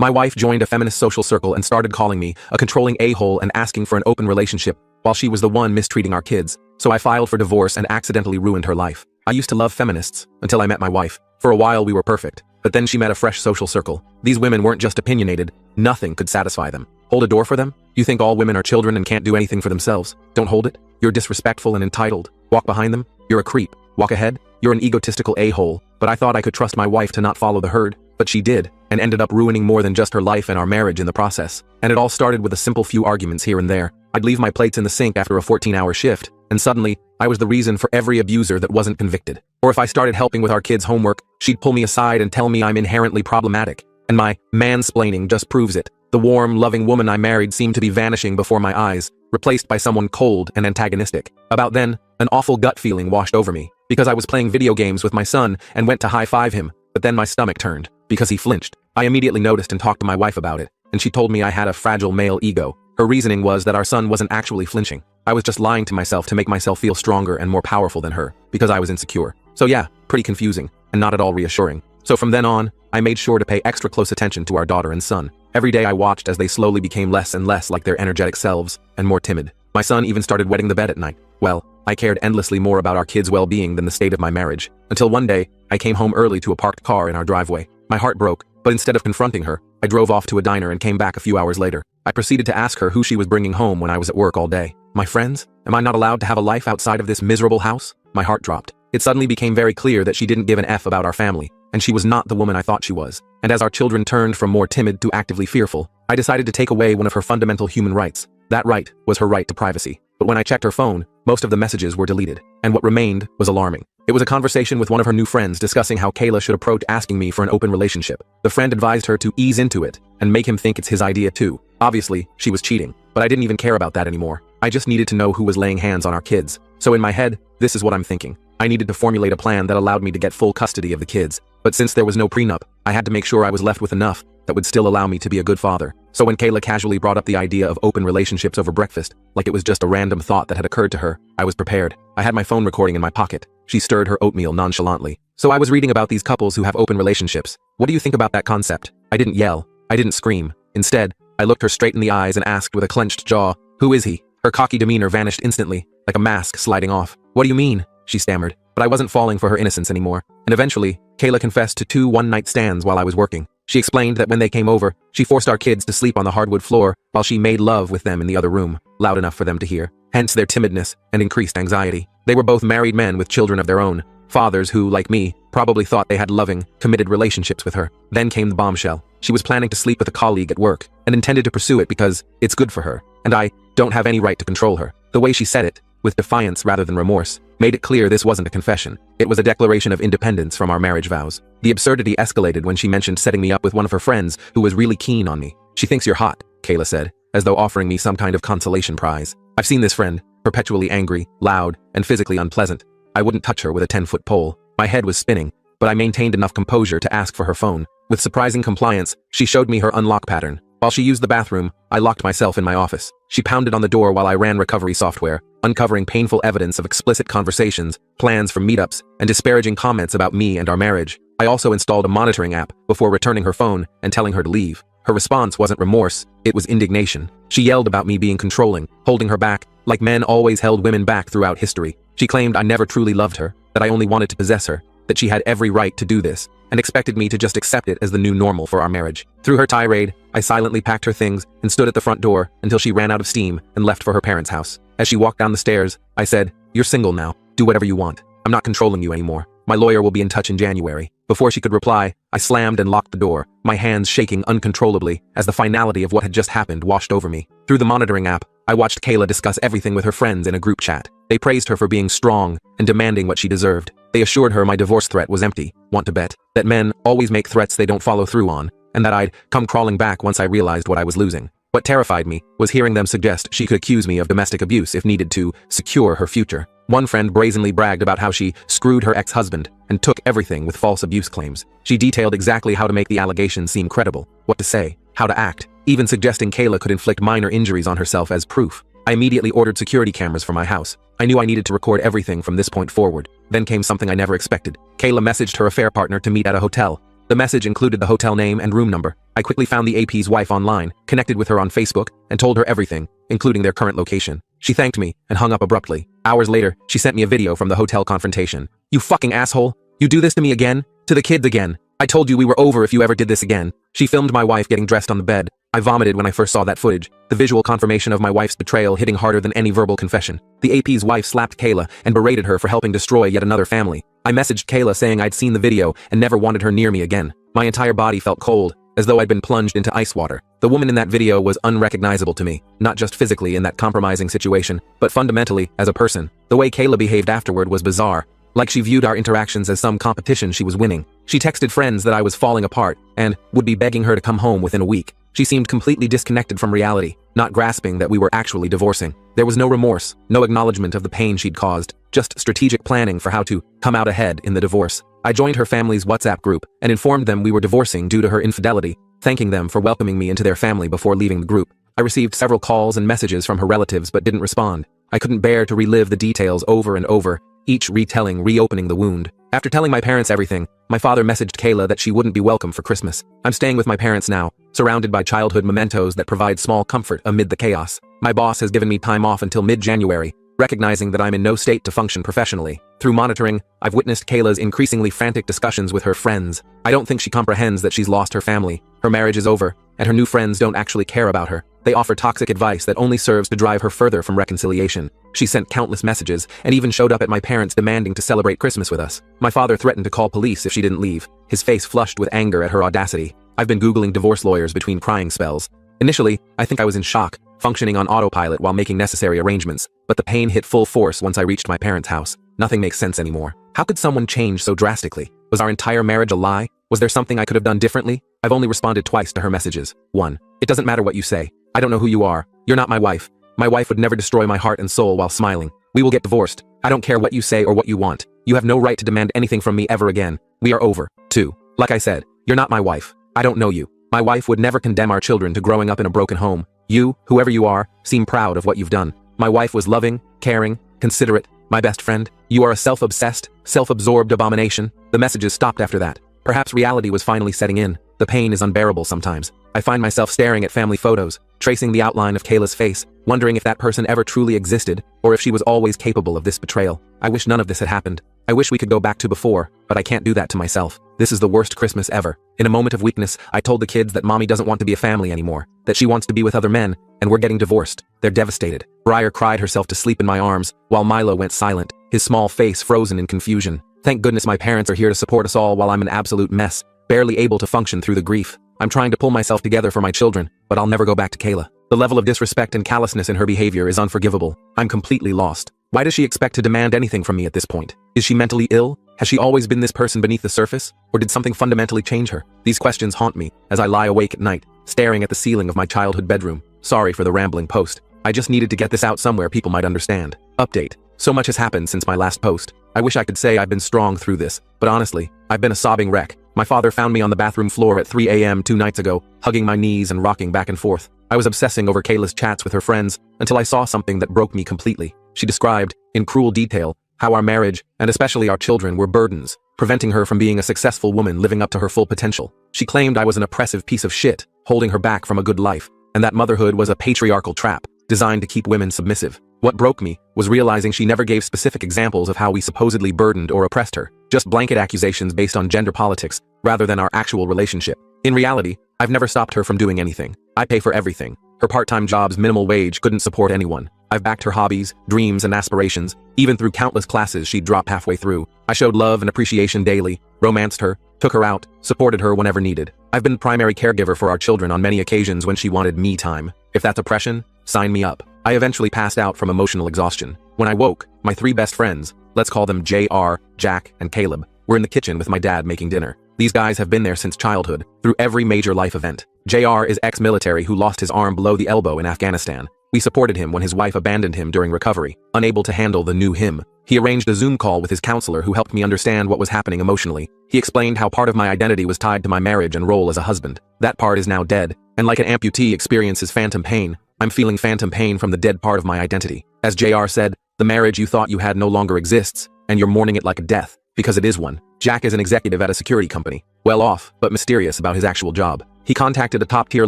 My wife joined a feminist social circle and started calling me a controlling a-hole and asking for an open relationship, while she was the one mistreating our kids. So I filed for divorce and accidentally ruined her life. I used to love feminists, until I met my wife. For a while we were perfect, but then she met a fresh social circle. These women weren't just opinionated, nothing could satisfy them. Hold a door for them? You think all women are children and can't do anything for themselves? Don't hold it? You're disrespectful and entitled. Walk behind them? You're a creep. Walk ahead? You're an egotistical a-hole. But I thought I could trust my wife to not follow the herd. But she did, and ended up ruining more than just her life and our marriage in the process. And it all started with a simple few arguments here and there. I'd leave my plates in the sink after a 14-hour shift, and suddenly, I was the reason for every abuser that wasn't convicted. Or if I started helping with our kids' homework, she'd pull me aside and tell me I'm inherently problematic. And my mansplaining just proves it. The warm, loving woman I married seemed to be vanishing before my eyes, replaced by someone cold and antagonistic. About then, an awful gut feeling washed over me, because I was playing video games with my son and went to high-five him, but then my stomach turned, because he flinched. I immediately noticed and talked to my wife about it, and she told me I had a fragile male ego. Her reasoning was that our son wasn't actually flinching. I was just lying to myself to make myself feel stronger and more powerful than her, because I was insecure. So yeah, pretty confusing, and not at all reassuring. So from then on, I made sure to pay extra close attention to our daughter and son. Every day I watched as they slowly became less and less like their energetic selves, and more timid. My son even started wetting the bed at night. Well, I cared endlessly more about our kids' well-being than the state of my marriage. Until one day, I came home early to a parked car in our driveway. My heart broke, but instead of confronting her, I drove off to a diner and came back a few hours later. I proceeded to ask her who she was bringing home when I was at work all day. My friends? Am I not allowed to have a life outside of this miserable house? My heart dropped. It suddenly became very clear that she didn't give an F about our family, and she was not the woman I thought she was. And as our children turned from more timid to actively fearful, I decided to take away one of her fundamental human rights. That right was her right to privacy. But when I checked her phone, most of the messages were deleted, and what remained was alarming. It was a conversation with one of her new friends discussing how Kayla should approach asking me for an open relationship. The friend advised her to ease into it and make him think it's his idea too. Obviously, she was cheating, but I didn't even care about that anymore. I just needed to know who was laying hands on our kids. So in my head, this is what I'm thinking. I needed to formulate a plan that allowed me to get full custody of the kids. But since there was no prenup, I had to make sure I was left with enough that would still allow me to be a good father. So when Kayla casually brought up the idea of open relationships over breakfast, like it was just a random thought that had occurred to her, I was prepared. I had my phone recording in my pocket. She stirred her oatmeal nonchalantly. So I was reading about these couples who have open relationships. What do you think about that concept? I didn't yell. I didn't scream. Instead, I looked her straight in the eyes and asked with a clenched jaw, "Who is he?" Her cocky demeanor vanished instantly, like a mask sliding off. "What do you mean?" she stammered. But I wasn't falling for her innocence anymore. And eventually, Kayla confessed to 2 one-night stands while I was working. She explained that when they came over, she forced our kids to sleep on the hardwood floor while she made love with them in the other room, loud enough for them to hear. Hence their timidness and increased anxiety. They were both married men with children of their own, fathers who, like me, probably thought they had loving, committed relationships with her. Then came the bombshell. She was planning to sleep with a colleague at work and intended to pursue it because it's good for her, and I don't have any right to control her. The way she said it, with defiance rather than remorse, made it clear this wasn't a confession. It was a declaration of independence from our marriage vows. The absurdity escalated when she mentioned setting me up with one of her friends who was really keen on me. "She thinks you're hot," Kayla said, as though offering me some kind of consolation prize. I've seen this friend, perpetually angry, loud, and physically unpleasant. I wouldn't touch her with a 10-foot pole. My head was spinning, but I maintained enough composure to ask for her phone. With surprising compliance, she showed me her unlock pattern. While she used the bathroom, I locked myself in my office. She pounded on the door while I ran recovery software, uncovering painful evidence of explicit conversations, plans for meetups, and disparaging comments about me and our marriage. I also installed a monitoring app before returning her phone and telling her to leave. Her response wasn't remorse, it was indignation. She yelled about me being controlling, holding her back, like men always held women back throughout history. She claimed I never truly loved her, that I only wanted to possess her, that she had every right to do this, and expected me to just accept it as the new normal for our marriage. Through her tirade, I silently packed her things and stood at the front door until she ran out of steam and left for her parents' house. As she walked down the stairs, I said, "You're single now. Do whatever you want. I'm not controlling you anymore. My lawyer will be in touch in January." Before she could reply, I slammed and locked the door, my hands shaking uncontrollably as the finality of what had just happened washed over me. Through the monitoring app, I watched Kayla discuss everything with her friends in a group chat. They praised her for being strong and demanding what she deserved. They assured her my divorce threat was empty. Want to bet? That men always make threats they don't follow through on, and that I'd come crawling back once I realized what I was losing. What terrified me was hearing them suggest she could accuse me of domestic abuse if needed to secure her future. One friend brazenly bragged about how she screwed her ex-husband and took everything with false abuse claims. She detailed exactly how to make the allegations seem credible, what to say, how to act, even suggesting Kayla could inflict minor injuries on herself as proof. I immediately ordered security cameras for my house. I knew I needed to record everything from this point forward. Then came something I never expected. Kayla messaged her affair partner to meet at a hotel. The message included the hotel name and room number. I quickly found the AP's wife online, connected with her on Facebook, and told her everything, including their current location. She thanked me and hung up abruptly. Hours later, she sent me a video from the hotel confrontation. "You fucking asshole! You do this to me again? To the kids again? I told you we were over if you ever did this again." She filmed my wife getting dressed on the bed. I vomited when I first saw that footage, the visual confirmation of my wife's betrayal hitting harder than any verbal confession. The AP's wife slapped Kayla and berated her for helping destroy yet another family. I messaged Kayla saying I'd seen the video and never wanted her near me again. My entire body felt cold, as though I'd been plunged into ice water. The woman in that video was unrecognizable to me, not just physically in that compromising situation, but fundamentally as a person. The way Kayla behaved afterward was bizarre, like she viewed our interactions as some competition she was winning. She texted friends that I was falling apart and would be begging her to come home within a week. She seemed completely disconnected from reality, not grasping that we were actually divorcing. There was no remorse, no acknowledgement of the pain she'd caused, just strategic planning for how to come out ahead in the divorce. I joined her family's WhatsApp group and informed them we were divorcing due to her infidelity, thanking them for welcoming me into their family before leaving the group. I received several calls and messages from her relatives but didn't respond. I couldn't bear to relive the details over and over, each retelling reopening the wound. After telling my parents everything, my father messaged Kayla that she wouldn't be welcome for Christmas. I'm staying with my parents now, surrounded by childhood mementos that provide small comfort amid the chaos. My boss has given me time off until mid-January, recognizing that I'm in no state to function professionally. Through monitoring, I've witnessed Kayla's increasingly frantic discussions with her friends. I don't think she comprehends that she's lost her family, her marriage is over, and her new friends don't actually care about her. They offer toxic advice that only serves to drive her further from reconciliation. She sent countless messages and even showed up at my parents' demanding to celebrate Christmas with us. My father threatened to call police if she didn't leave, his face flushed with anger at her audacity. I've been Googling divorce lawyers between crying spells. Initially, I think I was in shock, functioning on autopilot while making necessary arrangements, but the pain hit full force once I reached my parents' house. Nothing makes sense anymore. How could someone change so drastically? Was our entire marriage a lie? Was there something I could have done differently? I've only responded twice to her messages. 1. It doesn't matter what you say. I don't know who you are. You're not my wife. My wife would never destroy my heart and soul while smiling. We will get divorced. I don't care what you say or what you want. You have no right to demand anything from me ever again. We are over. 2. Like I said, you're not my wife. I don't know you. My wife would never condemn our children to growing up in a broken home. You, whoever you are, seem proud of what you've done. My wife was loving, caring, considerate, my best friend. You are a self-obsessed, self-absorbed abomination. The messages stopped after that. Perhaps reality was finally setting in. The pain is unbearable sometimes. I find myself staring at family photos, tracing the outline of Kayla's face, wondering if that person ever truly existed, or if she was always capable of this betrayal. I wish none of this had happened. I wish we could go back to before, but I can't do that to myself. This is the worst Christmas ever. In a moment of weakness, I told the kids that mommy doesn't want to be a family anymore, that she wants to be with other men, and we're getting divorced. They're devastated. Briar cried herself to sleep in my arms, while Milo went silent, his small face frozen in confusion. Thank goodness my parents are here to support us all while I'm an absolute mess, barely able to function through the grief. I'm trying to pull myself together for my children, but I'll never go back to Kayla. The level of disrespect and callousness in her behavior is unforgivable. I'm completely lost. Why does she expect to demand anything from me at this point? Is she mentally ill? Has she always been this person beneath the surface? Or did something fundamentally change her? These questions haunt me as I lie awake at night, staring at the ceiling of my childhood bedroom. Sorry for the rambling post. I just needed to get this out somewhere people might understand. Update. So much has happened since my last post. I wish I could say I've been strong through this, but honestly, I've been a sobbing wreck. My father found me on the bathroom floor at 3 a.m. 2 nights ago, hugging my knees and rocking back and forth. I was obsessing over Kayla's chats with her friends until I saw something that broke me completely. She described, in cruel detail, how our marriage, and especially our children, were burdens, preventing her from being a successful woman living up to her full potential. She claimed I was an oppressive piece of shit, holding her back from a good life, and that motherhood was a patriarchal trap, designed to keep women submissive. What broke me was realizing she never gave specific examples of how we supposedly burdened or oppressed her, just blanket accusations based on gender politics, rather than our actual relationship. In reality, I've never stopped her from doing anything. I pay for everything. Her part-time job's minimal wage couldn't support anyone. I've backed her hobbies, dreams, and aspirations, even through countless classes she'd drop halfway through. I showed love and appreciation daily, romanced her, took her out, supported her whenever needed. I've been the primary caregiver for our children on many occasions when she wanted me time. If that's oppression, sign me up. I eventually passed out from emotional exhaustion. When I woke, my 3 best friends, let's call them JR, Jack, and Caleb, were in the kitchen with my dad making dinner. These guys have been there since childhood, through every major life event. JR is ex-military who lost his arm below the elbow in Afghanistan. We supported him when his wife abandoned him during recovery, unable to handle the new him. He arranged a Zoom call with his counselor who helped me understand what was happening emotionally. He explained how part of my identity was tied to my marriage and role as a husband. That part is now dead, and like an amputee experiences phantom pain, I'm feeling phantom pain from the dead part of my identity. As JR said, the marriage you thought you had no longer exists, and you're mourning it like a death, because it is one. Jack is an executive at a security company, well off, but mysterious about his actual job. He contacted a top-tier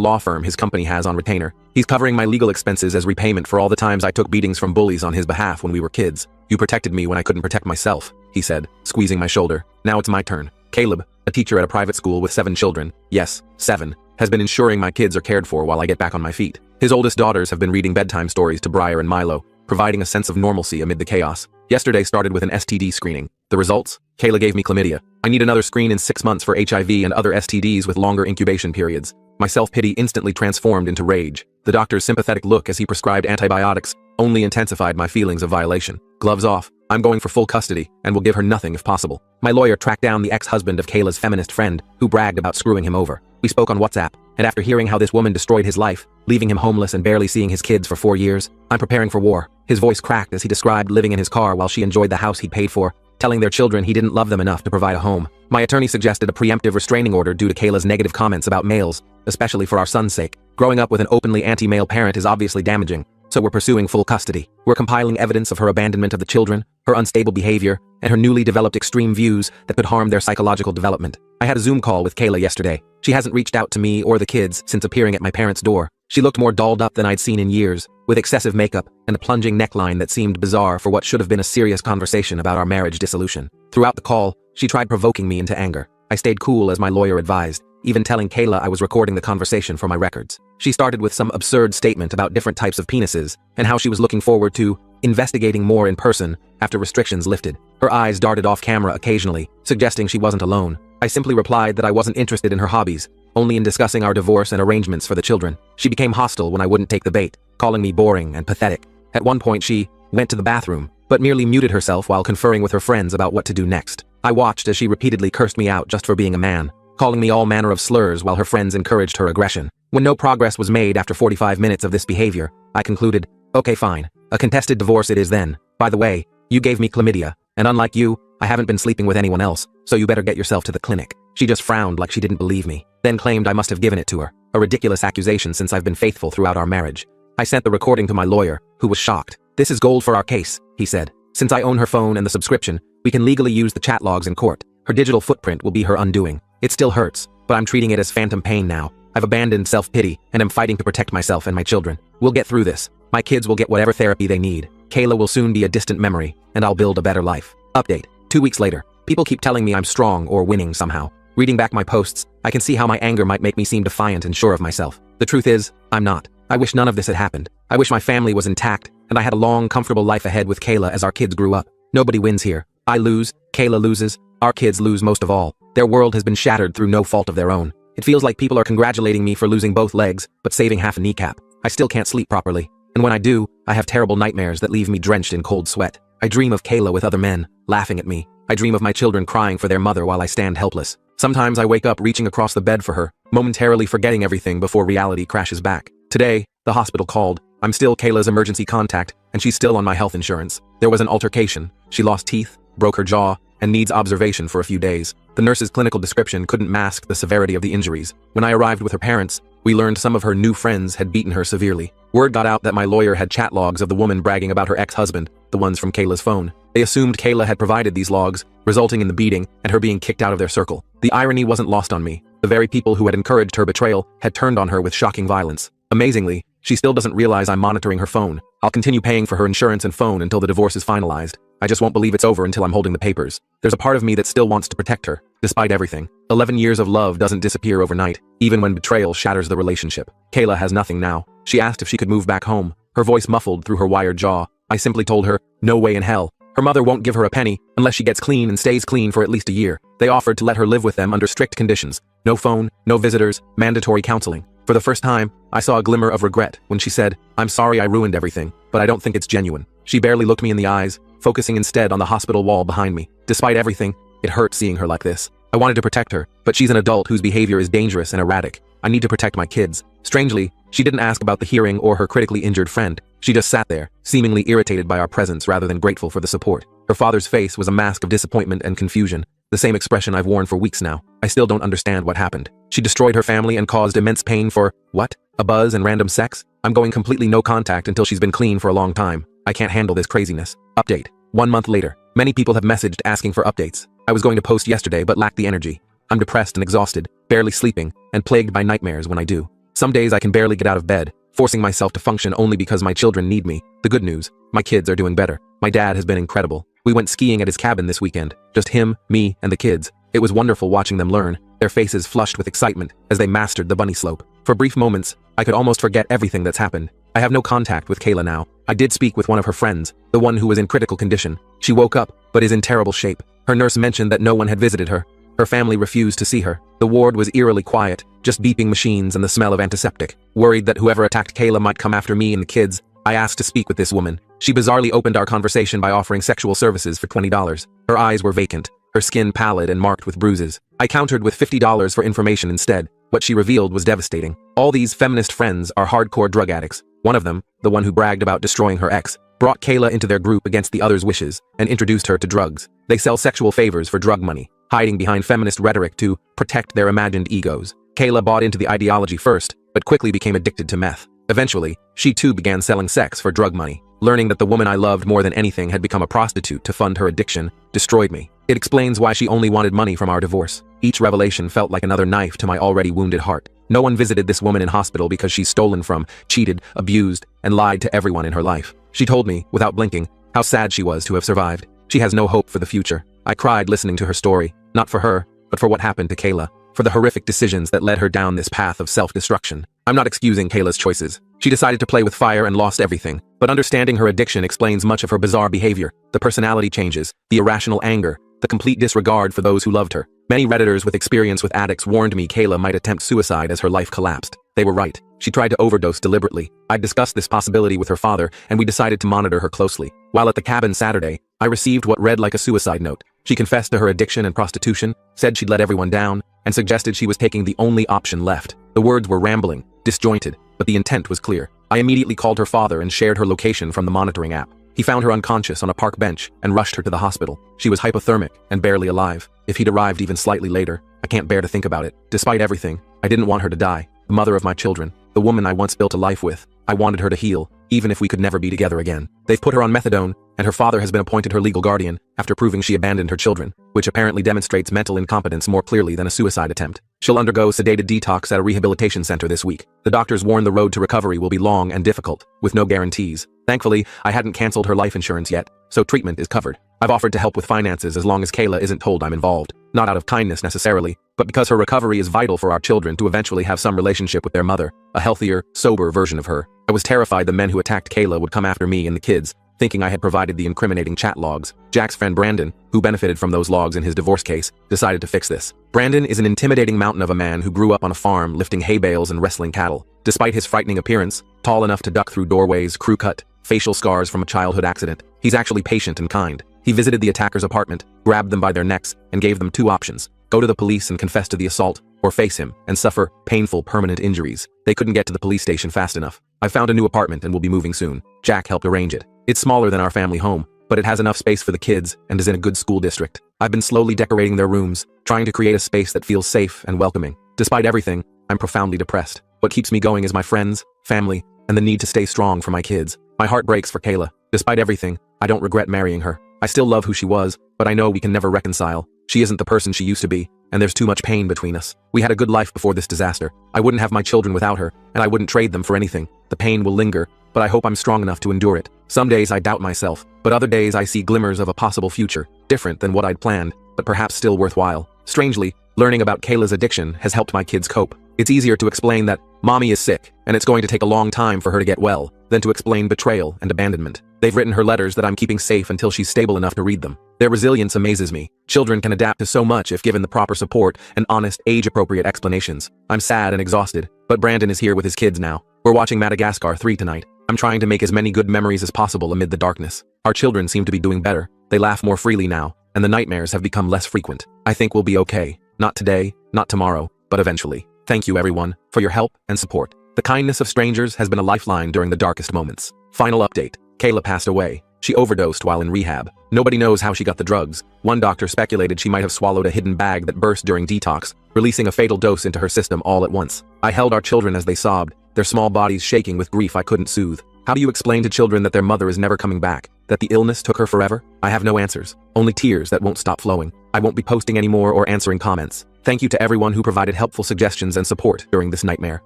law firm his company has on retainer. He's covering my legal expenses as repayment for all the times I took beatings from bullies on his behalf when we were kids. You protected me when I couldn't protect myself, he said, squeezing my shoulder. Now it's my turn. Caleb, a teacher at a private school with 7 children, yes, 7, has been ensuring my kids are cared for while I get back on my feet. His oldest daughters have been reading bedtime stories to Briar and Milo, providing a sense of normalcy amid the chaos. Yesterday started with an STD screening. The results? Kayla gave me chlamydia. I need another screen in 6 months for HIV and other STDs with longer incubation periods. My self-pity instantly transformed into rage. The doctor's sympathetic look as he prescribed antibiotics only intensified my feelings of violation. Gloves off. I'm going for full custody and will give her nothing if possible. My lawyer tracked down the ex-husband of Kayla's feminist friend who bragged about screwing him over. We spoke on WhatsApp, and after hearing how this woman destroyed his life, leaving him homeless and barely seeing his kids for 4 years, I'm preparing for war. His voice cracked as he described living in his car while she enjoyed the house he'd paid for, telling their children he didn't love them enough to provide a home. My attorney suggested a preemptive restraining order due to Kayla's negative comments about males, especially for our son's sake. Growing up with an openly anti-male parent is obviously damaging, so we're pursuing full custody. We're compiling evidence of her abandonment of the children, her unstable behavior, and her newly developed extreme views that could harm their psychological development. I had a Zoom call with Kayla yesterday. She hasn't reached out to me or the kids since appearing at my parents' door. She looked more dolled up than I'd seen in years, with excessive makeup and a plunging neckline that seemed bizarre for what should have been a serious conversation about our marriage dissolution. Throughout the call, she tried provoking me into anger. I stayed cool as my lawyer advised, even telling Kayla I was recording the conversation for my records. She started with some absurd statement about different types of penises and how she was looking forward to investigating more in person after restrictions lifted. Her eyes darted off camera occasionally, suggesting she wasn't alone. I simply replied that I wasn't interested in her hobbies, only in discussing our divorce and arrangements for the children. She became hostile when I wouldn't take the bait, calling me boring and pathetic. At one point she went to the bathroom, but merely muted herself while conferring with her friends about what to do next. I watched as she repeatedly cursed me out just for being a man, calling me all manner of slurs while her friends encouraged her aggression. When no progress was made after 45 minutes of this behavior, I concluded, okay fine, a contested divorce it is then. By the way, you gave me chlamydia, and unlike you, I haven't been sleeping with anyone else, so you better get yourself to the clinic. She just frowned like she didn't believe me, then claimed I must have given it to her, a ridiculous accusation since I've been faithful throughout our marriage. I sent the recording to my lawyer, who was shocked. This is gold for our case, he said. Since I own her phone and the subscription, we can legally use the chat logs in court. Her digital footprint will be her undoing. It still hurts, but I'm treating it as phantom pain now. I've abandoned self-pity and am fighting to protect myself and my children. We'll get through this. My kids will get whatever therapy they need. Kayla will soon be a distant memory, and I'll build a better life. Update. 2 weeks later. People keep telling me I'm strong or winning somehow. Reading back my posts, I can see how my anger might make me seem defiant and sure of myself. The truth is, I'm not. I wish none of this had happened. I wish my family was intact, and I had a long, comfortable life ahead with Kayla as our kids grew up. Nobody wins here. I lose, Kayla loses, our kids lose most of all. Their world has been shattered through no fault of their own. It feels like people are congratulating me for losing both legs, but saving half a kneecap. I still can't sleep properly, and when I do, I have terrible nightmares that leave me drenched in cold sweat. I dream of Kayla with other men, laughing at me. I dream of my children crying for their mother while I stand helpless. Sometimes I wake up reaching across the bed for her, momentarily forgetting everything before reality crashes back. Today, the hospital called. I'm still Kayla's emergency contact, and she's still on my health insurance. There was an altercation. She lost teeth, broke her jaw, and needs observation for a few days. The nurse's clinical description couldn't mask the severity of the injuries. When I arrived with her parents, we learned some of her new friends had beaten her severely. Word got out that my lawyer had chat logs of the woman bragging about her ex-husband, the ones from Kayla's phone. They assumed Kayla had provided these logs, resulting in the beating and her being kicked out of their circle. The irony wasn't lost on me. The very people who had encouraged her betrayal had turned on her with shocking violence. Amazingly, she still doesn't realize I'm monitoring her phone. I'll continue paying for her insurance and phone until the divorce is finalized. I just won't believe it's over until I'm holding the papers. There's a part of me that still wants to protect her, despite everything. 11 years of love doesn't disappear overnight, even when betrayal shatters the relationship. Kayla has nothing now. She asked if she could move back home, her voice muffled through her wired jaw. I simply told her, no way in hell. Her mother won't give her a penny unless she gets clean and stays clean for at least a year. They offered to let her live with them under strict conditions. No phone, no visitors, mandatory counseling. For the first time, I saw a glimmer of regret when she said, I'm sorry I ruined everything, but I don't think it's genuine. She barely looked me in the eyes, focusing instead on the hospital wall behind me. Despite everything, it hurt seeing her like this. I wanted to protect her, but she's an adult whose behavior is dangerous and erratic. I need to protect my kids. Strangely, she didn't ask about the hearing or her critically injured friend. She just sat there, seemingly irritated by our presence rather than grateful for the support. Her father's face was a mask of disappointment and confusion, the same expression I've worn for weeks now. I still don't understand what happened. She destroyed her family and caused immense pain for, what? A buzz and random sex? I'm going completely no contact until she's been clean for a long time. I can't handle this craziness. Update. 1 month later. Many people have messaged asking for updates. I was going to post yesterday but lacked the energy. I'm depressed and exhausted, barely sleeping, and plagued by nightmares when I do. Some days I can barely get out of bed, forcing myself to function only because my children need me. The good news, my kids are doing better. My dad has been incredible. We went skiing at his cabin this weekend, just him, me, and the kids. It was wonderful watching them learn, their faces flushed with excitement as they mastered the bunny slope. For brief moments, I could almost forget everything that's happened. I have no contact with Kayla now. I did speak with one of her friends, the one who was in critical condition. She woke up, but is in terrible shape. Her nurse mentioned that no one had visited her. Her family refused to see her. The ward was eerily quiet, just beeping machines and the smell of antiseptic. Worried that whoever attacked Kayla might come after me and the kids, I asked to speak with this woman. She bizarrely opened our conversation by offering sexual services for $20. Her eyes were vacant, her skin pallid and marked with bruises. I countered with $50 for information instead. What she revealed was devastating. All these feminist friends are hardcore drug addicts. One of them, the one who bragged about destroying her ex, brought Kayla into their group against the others' wishes and introduced her to drugs. They sell sexual favors for drug money, hiding behind feminist rhetoric to protect their imagined egos. Kayla bought into the ideology first, but quickly became addicted to meth. Eventually, she too began selling sex for drug money. Learning that the woman I loved more than anything had become a prostitute to fund her addiction destroyed me. It explains why she only wanted money from our divorce. Each revelation felt like another knife to my already wounded heart. No one visited this woman in hospital because she's stolen from, cheated, abused, and lied to everyone in her life. She told me, without blinking, how sad she was to have survived. She has no hope for the future. I cried listening to her story, not for her, but for what happened to Kayla, for the horrific decisions that led her down this path of self-destruction. I'm not excusing Kayla's choices. She decided to play with fire and lost everything, but understanding her addiction explains much of her bizarre behavior, the personality changes, the irrational anger, the complete disregard for those who loved her. Many Redditors with experience with addicts warned me Kayla might attempt suicide as her life collapsed. They were right. She tried to overdose deliberately. I'd discussed this possibility with her father, and we decided to monitor her closely. While at the cabin Saturday, I received what read like a suicide note. She confessed to her addiction and prostitution, said she'd let everyone down, and suggested she was taking the only option left. The words were rambling, disjointed, but the intent was clear. I immediately called her father and shared her location from the monitoring app. He found her unconscious on a park bench and rushed her to the hospital. She was hypothermic and barely alive. If he'd arrived even slightly later, I can't bear to think about it. Despite everything, I didn't want her to die. The mother of my children, the woman I once built a life with, I wanted her to heal, even if we could never be together again. They've put her on methadone, and her father has been appointed her legal guardian after proving she abandoned her children, which apparently demonstrates mental incompetence more clearly than a suicide attempt. She'll undergo sedated detox at a rehabilitation center this week. The doctors warn the road to recovery will be long and difficult, with no guarantees. Thankfully, I hadn't canceled her life insurance yet, so treatment is covered. I've offered to help with finances as long as Kayla isn't told I'm involved. Not out of kindness necessarily, but because her recovery is vital for our children to eventually have some relationship with their mother, a healthier, sober version of her. I was terrified the men who attacked Kayla would come after me and the kids, thinking I had provided the incriminating chat logs. Jack's friend Brandon, who benefited from those logs in his divorce case, decided to fix this. Brandon is an intimidating mountain of a man who grew up on a farm lifting hay bales and wrestling cattle. Despite his frightening appearance, tall enough to duck through doorways, crew cut, facial scars from a childhood accident, he's actually patient and kind. He visited the attacker's apartment, grabbed them by their necks, and gave them two options: go to the police and confess to the assault, or face him and suffer painful permanent injuries. They couldn't get to the police station fast enough. I found a new apartment and will be moving soon. Jack helped arrange it. It's smaller than our family home, but it has enough space for the kids and is in a good school district. I've been slowly decorating their rooms, trying to create a space that feels safe and welcoming. Despite everything, I'm profoundly depressed. What keeps me going is my friends, family, and the need to stay strong for my kids. My heart breaks for Kayla. Despite everything, I don't regret marrying her. I still love who she was, but I know we can never reconcile. She isn't the person she used to be, and there's too much pain between us. We had a good life before this disaster. I wouldn't have my children without her, and I wouldn't trade them for anything. The pain will linger, but I hope I'm strong enough to endure it. Some days I doubt myself, but other days I see glimmers of a possible future, different than what I'd planned, but perhaps still worthwhile. Strangely, learning about Kayla's addiction has helped my kids cope. It's easier to explain that mommy is sick, and it's going to take a long time for her to get well, than to explain betrayal and abandonment. They've written her letters that I'm keeping safe until she's stable enough to read them. Their resilience amazes me. Children can adapt to so much if given the proper support and honest, age-appropriate explanations. I'm sad and exhausted, but Brandon is here with his kids now. We're watching Madagascar 3 tonight. I'm trying to make as many good memories as possible amid the darkness. Our children seem to be doing better. They laugh more freely now, and the nightmares have become less frequent. I think we'll be okay. Not today, not tomorrow, but eventually. Thank you everyone, for your help and support. The kindness of strangers has been a lifeline during the darkest moments. Final update. Kayla passed away. She overdosed while in rehab. Nobody knows how she got the drugs. One doctor speculated she might have swallowed a hidden bag that burst during detox, releasing a fatal dose into her system all at once. I held our children as they sobbed, their small bodies shaking with grief I couldn't soothe. How do you explain to children that their mother is never coming back? That the illness took her forever? I have no answers. Only tears that won't stop flowing. I won't be posting anymore or answering comments. Thank you to everyone who provided helpful suggestions and support during this nightmare.